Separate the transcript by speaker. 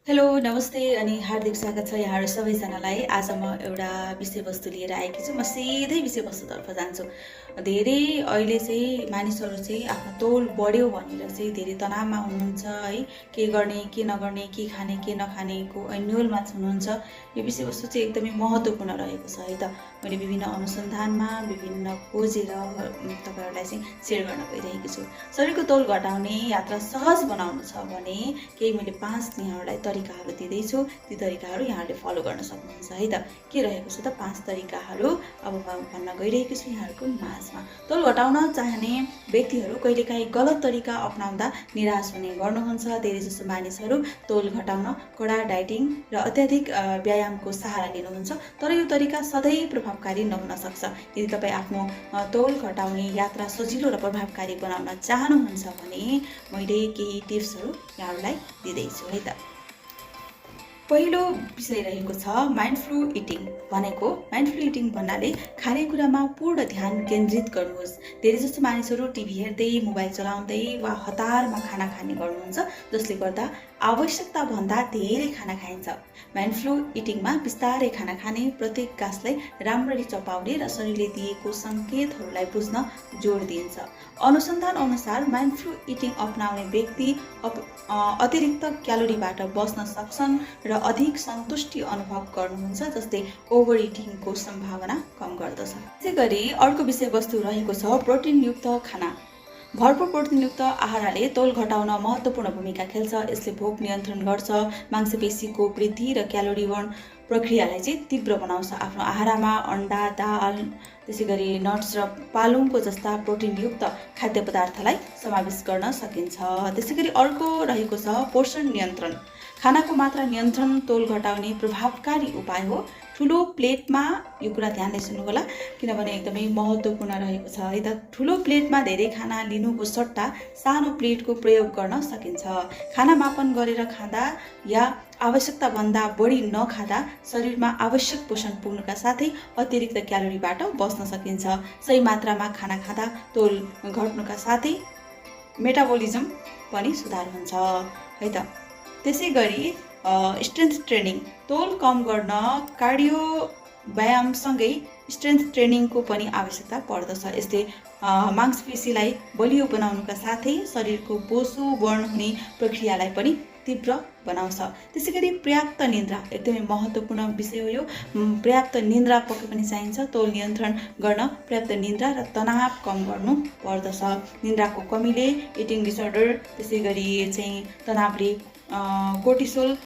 Speaker 1: Hello नमस्ते अनि हार्दिक स्वागत छ यहाँहरू सबैजनालाई। आज म एउटा विषयवस्तु लिएर आएकी छु। म सिधै विषयवस्तुतर्फ जान्छु। धेरै अहिले चाहिँ मानिसहरू चाहिँ आफ्नो तौल बढ्यो भनेर चाहिँ धेरै तनावमा हुनुहुन्छ है। के गर्ने के नगर्ने, के खाने के नखानेको अन्योलमा हुनुहुन्छ। यो विषयवस्तु चाहिँ एकदमै महत्त्वपूर्ण रहेको छ है त। मैले विभिन्न अनुसन्धानमा विभिन्न खोजेर तपाईँहरूलाई चाहिँ सेयर गर्न गइरहेकी छु। शरीरको तौल घटाउने यात्रा सहज बनाउनु छ भने केही मैले 5 यहाँहरूलाई तरिकाहरू दिँदैछु। ती तरिकाहरू यहाँहरूले फलो गर्न सक्नुहुन्छ है त। के रहेको छ त 5 तरिकाहरू अब म भन्न गइरहेको छु यहाँहरूको माझमा। तौल घटाउन चाहने व्यक्तिहरू कहिलेकाहीँ गलत तरिका अपनाउँदा निराश हुने गर्नुहुन्छ। धेरै जसो मानिसहरू तौल घटाउन कडा डाइटिङ र अत्याधिक व्यायामको सहारा लिनुहुन्छ, तर यो तरिका सधैँ प्रभावकारी नहुन सक्छ। यदि तपाईँ आफ्नो तौल घटाउने यात्रा सजिलो र प्रभावकारी बनाउन चाहनुहुन्छ भने मैले केही टिप्सहरू यहाँहरूलाई दिँदैछु है त। पहिलो विषय रहेको छ माइन्डफुल इटिङ। माइन्डफुल इटिङ भन्नाले खानेकुरामा पूर्ण ध्यान केन्द्रित गर्नुहोस्। धेरै जस्तो मानिसहरू टिभी हेर्दै, मोबाइल चलाउँदै वा हतारमा खाना खाने गर्नुहुन्छ, जसले गर्दा आवश्यकता भन्दा धेरै खाना खाइन्छ। माइन्डफुल इटिङमा बिस्तारै खाना खाने, प्रत्येक गाँसलाई राम्ररी चपाउने र शरीरले दिएको सङ्केतहरूलाई बुझ्न जोड दिन्छ। अनुसन्धान अनुसार माइन्डफुल इटिङ अपनाउने व्यक्ति अतिरिक्त क्यालोरीबाट बच्न सक्छन् र अधिक सन्तुष्टि अनुभव गर्नुहुन्छ, जसले ओभर इटिङको सम्भावना कम गर्दछ। त्यसै गरी अर्को विषयवस्तु रहेको छ प्रोटिनयुक्त खाना। भरपूर प्रोटिनयुक्त आहारले तौल घटाउन महत्त्वपूर्ण भूमिका खेल्छ। यसले भोक नियन्त्रण गर्छ, मांसपेशीको वृद्धि र क्यालोरी बर्न प्रक्रियालाई चाहिँ तीव्र बनाउँछ। आफ्नो आहारमा अन्डा, दाल, त्यसै गरी नट्स र पालुङको जस्ता प्रोटिनयुक्त खाद्य पदार्थलाई समावेश गर्न सकिन्छ। त्यसै गरी अर्को रहेको छ पोषण नियन्त्रण। खानाको मात्रा नियन्त्रण तौल घटाउने प्रभावकारी उपाय हो। ठुलो प्लेटमा, यो कुरा ध्यानले सुन्नु होला किनभने एकदमै महत्त्वपूर्ण रहेको छ है त। ठुलो प्लेटमा धेरै खाना लिनुको सट्टा सानो प्लेटको प्रयोग गर्न सकिन्छ। खाना मापन गरेर खाँदा या आवश्यकता भन्दा बढी नखाँदा शरीरमा आवश्यक पोषण पुग्नुका साथै अतिरिक्त क्यालोरीबाट बच्न सकिन्छ। सही मात्रामा खाना खाँदा तौल घट्नुका साथै मेटाबोलिजम पनि सुधार हुन्छ है त। त्यसै गरी स्ट्रेन्थ ट्रेनिङ। तौल कम गर्न कार्डियो व्यायामसँगै स्ट्रेन्थ ट्रेनिङको पनि आवश्यकता पर्दछ। यसले मांसपेशीलाई बलियो बनाउनुका साथै शरीरको बोसो बढ्न हुने प्रक्रियालाई पनि तीव्र बनाउँछ। त्यसै गरी पर्याप्त निद्रा एकदमै महत्त्वपूर्ण विषय हो यो। पर्याप्त निद्रा पक्कै पनि चाहिन्छ। तौल नियन्त्रण गर्न पर्याप्त निद्रा र तनाव कम गर्नु पर्दछ। निद्राको कमीले इटिङ डिसअर्डर, त्यसै गरी चाहिँ तनावले कोर्टिसोल